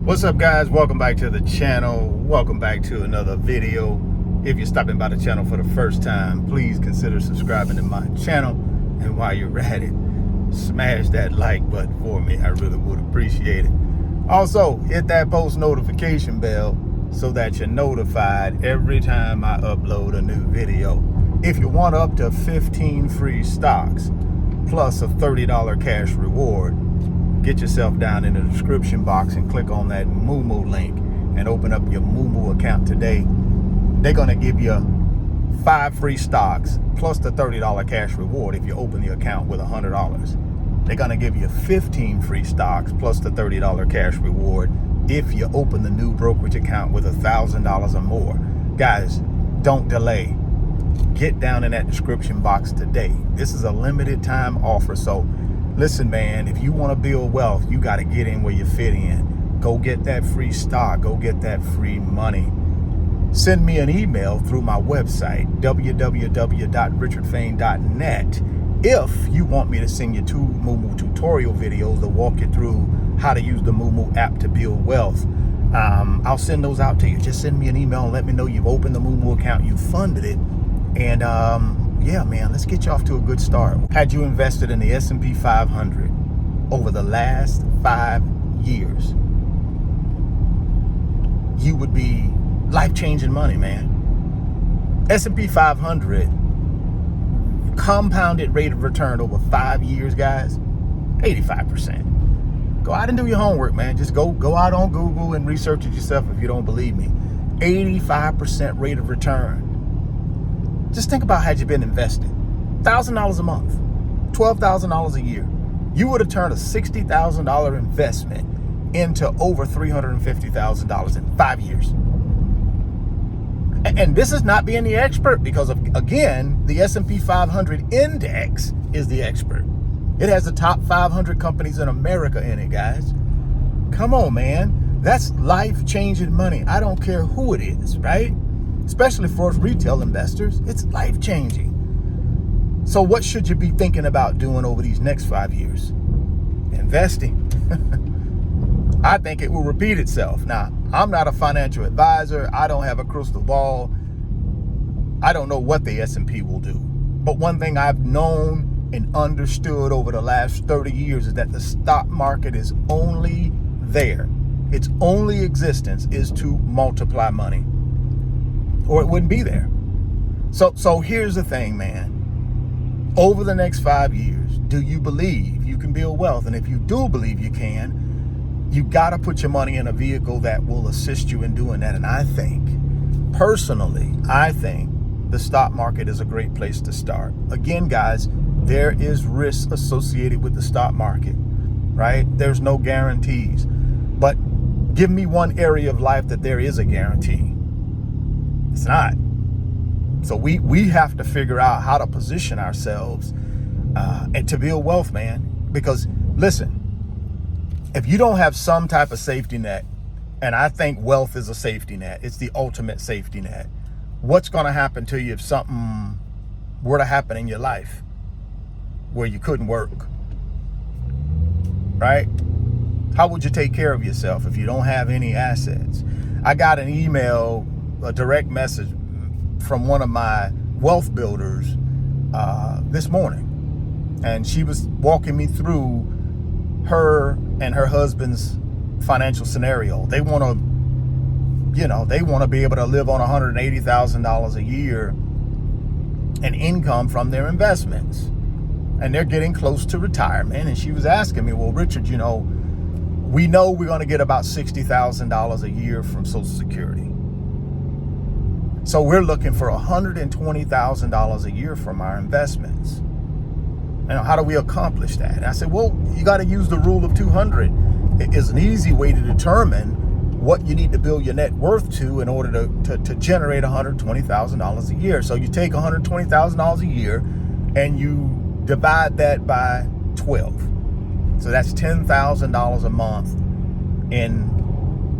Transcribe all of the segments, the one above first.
What's up, guys? Welcome back to the channel. Welcome back to another video. If you're stopping by the channel for the first time, please consider subscribing to my channel. And while you're at it, smash that like button for me. I really would appreciate it. Also, hit that post notification bell so that you're notified every time I upload a new video. If you want up to 15 free stocks plus a $30 cash reward, get yourself down in the description box and click on that Mumu link and open up your Mumu account today. They're going to give you 5 free stocks plus the $30 cash reward if you open the account with $100. They're going to give you 15 free stocks plus the $30 cash reward if you open the new brokerage account with $1,000 or more. Guys, don't delay. Get down in that description box today. This is a limited time offer, so listen, man, if you want to build wealth, you got to get in where you fit in. Go get that free stock. Go get that free money. Send me an email through my website, www.richardfain.net, if you want me to send you 2 Mumu tutorial videos to walk you through how to use the Mumu app to build wealth. I'll send those out to you. Just send me an email and let me know you've opened the Mumu account, you funded it, and yeah, man, let's get you off to a good start. Had you invested in the S&P 500 over the last 5 years, you would be life-changing money, man. S&P 500 compounded rate of return over 5 years, guys, 85%. Go out and do your homework, man. Just go out on Google and research it yourself if you don't believe me. 85% rate of return. Just think about had you been invested $1,000 a month, $12,000 a year. You would have turned a $60,000 investment into over $350,000 in 5 years. And this is not being the expert because, again, the S&P 500 index is the expert. It has the top 500 companies in America in it, guys. Come on, man. That's life-changing money. I don't care who it is, right? Especially for us retail investors, it's life-changing. So what should you be thinking about doing over these next 5 years? Investing. I think it will repeat itself. Now, I'm not a financial advisor. I don't have a crystal ball. I don't know what the S&P will do. But one thing I've known and understood over the last 30 years is that the stock market is only there. Its only existence is to multiply money, or it wouldn't be there. So here's the thing, man. Over the next 5 years, do you believe you can build wealth? And if you do believe you can, you got to put your money in a vehicle that will assist you in doing that. And I think, personally, the stock market is a great place to start. Again, guys, there is risk associated with the stock market, right? There's no guarantees. But give me one area of life that there is a guarantee. It's not. So we have to figure out how to position ourselves and to build wealth, man. Because listen, if you don't have some type of safety net, and I think wealth is a safety net, it's the ultimate safety net. What's going to happen to you if something were to happen in your life where you couldn't work, right? How would you take care of yourself if you don't have any assets? I got an email, a direct message from one of my wealth builders this morning, and she was walking me through her and her husband's financial scenario. They want to, they want to be able to live on $180,000 a year in income from their investments, and they're getting close to retirement. And she was asking me, well, Richard, we know we're going to get about $60,000 a year from Social Security. So we're looking for $120,000 a year from our investments. How do we accomplish that? And I said, well, you got to use the rule of 200. It is an easy way to determine what you need to build your net worth to in order to generate $120,000 a year. So you take $120,000 a year and you divide that by 12. So that's $10,000 a month in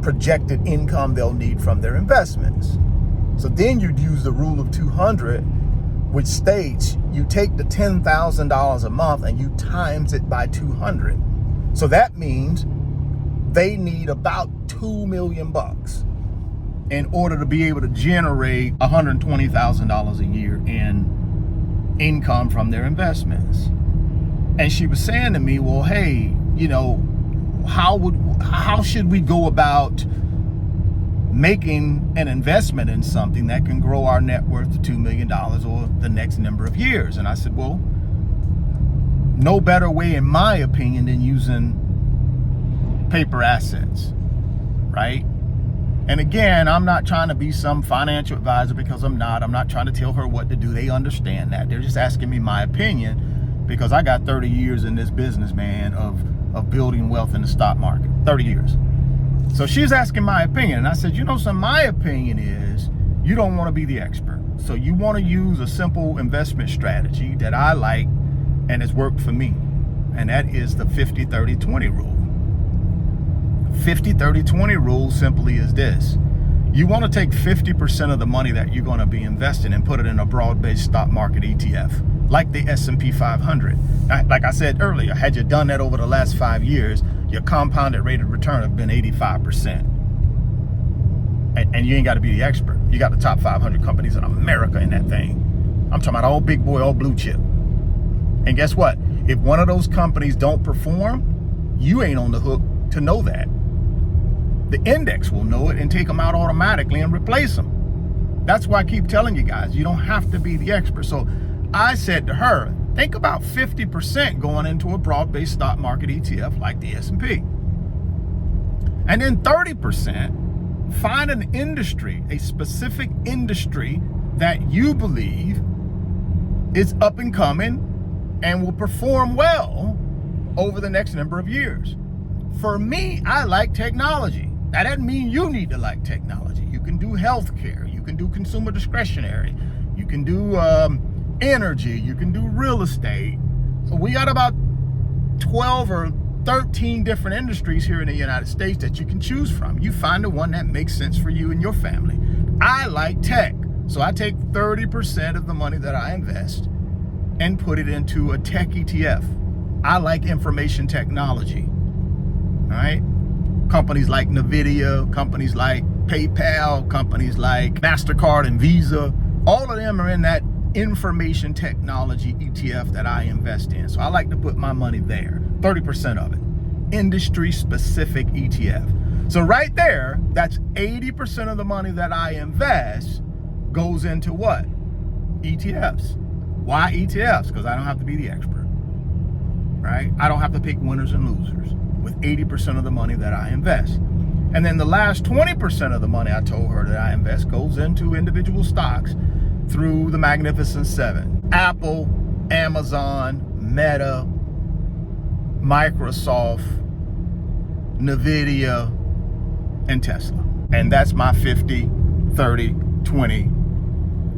projected income they'll need from their investments. So then you'd use the rule of 200, which states you take the $10,000 a month and you times it by 200. So that means they need about $2 million in order to be able to generate $120,000 a year in income from their investments. And she was saying to me, well, hey, you know, how should we go about making an investment in something that can grow our net worth to $2 million over the next number of years? And I said, well, no better way, in my opinion, than using paper assets, right? And again, I'm not trying to be some financial advisor, because I'm not trying to tell her what to do. They understand that. They're just asking me my opinion, because I got 30 years in this business, man, of building wealth in the stock market. 30 years. So she's asking my opinion. And I said, you know, so my opinion is you don't want to be the expert. So you want to use a simple investment strategy that I like and has worked for me. And that is the 50-30-20 rule. 50-30-20 rule simply is this. You want to take 50% of the money that you're going to be investing and put it in a broad-based stock market ETF, like the S&P 500. Like I said earlier, had you done that over the last 5 years, your compounded rate of return have been 85%. And you ain't got to be the expert. You got the top 500 companies in America in that thing. I'm talking about all big boy, all blue chip. And guess what? If one of those companies don't perform, you ain't on the hook to know that. The index will know it and take them out automatically and replace them. That's why I keep telling you guys, you don't have to be the expert. So I said to her, think about 50% going into a broad-based stock market ETF like the S&P. And then 30%, find an industry, a specific industry that you believe is up and coming and will perform well over the next number of years. For me, I like technology. That doesn't mean you need to like technology. You can do healthcare. You can do consumer discretionary. You can do energy. You can do real estate. So we got about 12 or 13 different industries here in the United States that you can choose from. You find the one that makes sense for you and your family. I like tech. So I take 30% of the money that I invest and put it into a tech ETF. I like information technology. All right? Companies like NVIDIA, companies like PayPal, companies like MasterCard and Visa, all of them are in that information technology ETF that I invest in. So I like to put my money there, 30% of it, industry specific ETF. So right there, that's 80% of the money that I invest goes into what? ETFs. Why ETFs? Because I don't have to be the expert, right? I don't have to pick winners and losers with 80% of the money that I invest. And then the last 20% of the money I told her that I invest goes into individual stocks through the Magnificent Seven. Apple, Amazon, Meta, Microsoft, NVIDIA, and Tesla. And that's my 50-30-20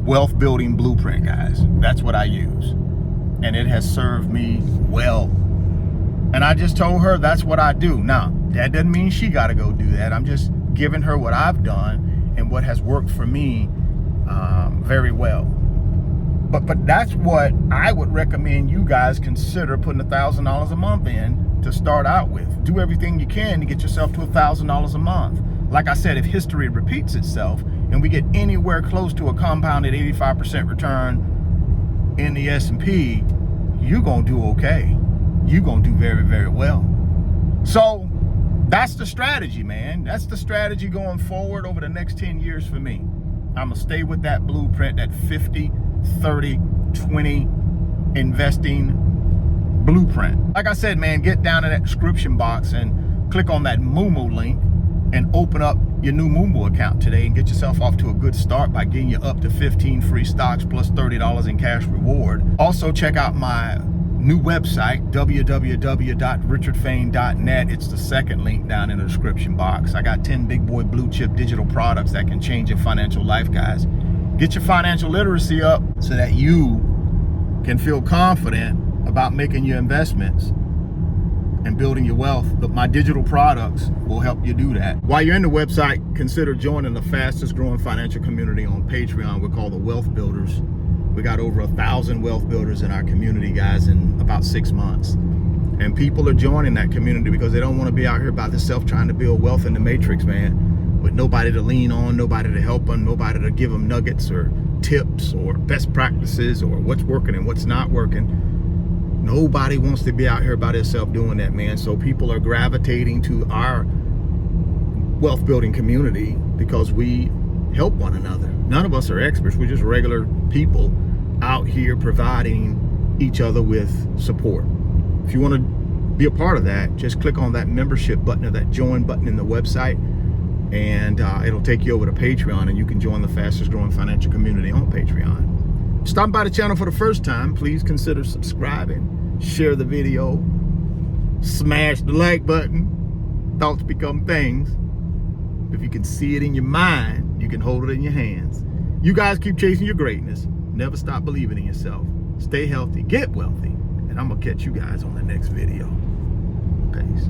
wealth building blueprint, guys. That's what I use. And it has served me well. And I just told her that's what I do. Now, that doesn't mean she got to go do that. I'm just giving her what I've done and what has worked for me very well. But that's what I would recommend you guys consider putting $1,000 a month in to start out with. Do everything you can to get yourself to $1,000 a month. Like I said, if history repeats itself and we get anywhere close to a compounded 85% return in the S&P, you're going to do okay. You're going to do very, very well. So that's the strategy, man. That's the strategy going forward over the next 10 years for me. I'm going to stay with that blueprint, that 50-30-20 investing blueprint. Like I said, man, get down in that description box and click on that Mumu link and open up your new Mumu account today and get yourself off to a good start by getting you up to 15 free stocks plus $30 in cash reward. Also, check out my new website, www.richardfain.net. It's the second link down in the description box. I got 10 big boy blue chip digital products that can change your financial life, guys. Get your financial literacy up so that you can feel confident about making your investments and building your wealth. But my digital products will help you do that. While you're in the website, consider joining the fastest growing financial community on Patreon. We're called the Wealth Builders. We got over 1,000 wealth builders in our community, guys, in about 6 months. And people are joining that community because they don't want to be out here by themselves trying to build wealth in the matrix, man, with nobody to lean on, nobody to help them, nobody to give them nuggets or tips or best practices or what's working and what's not working. Nobody wants to be out here by themselves doing that, man. So people are gravitating to our wealth building community because we help one another. None of us are experts. We're just regular people out here providing each other with support. If you want to be a part of that, just click on that membership button or that join button in the website, and it'll take you over to Patreon, and you can join the fastest growing financial community on Patreon. Stop by the channel for the first time, please consider subscribing, share the video, smash the like button. Thoughts become things. If you can see it in your mind, you can hold it in your hands. You guys keep chasing your greatness. Never stop believing in yourself. Stay healthy, get wealthy, and I'm gonna catch you guys on the next video. Peace.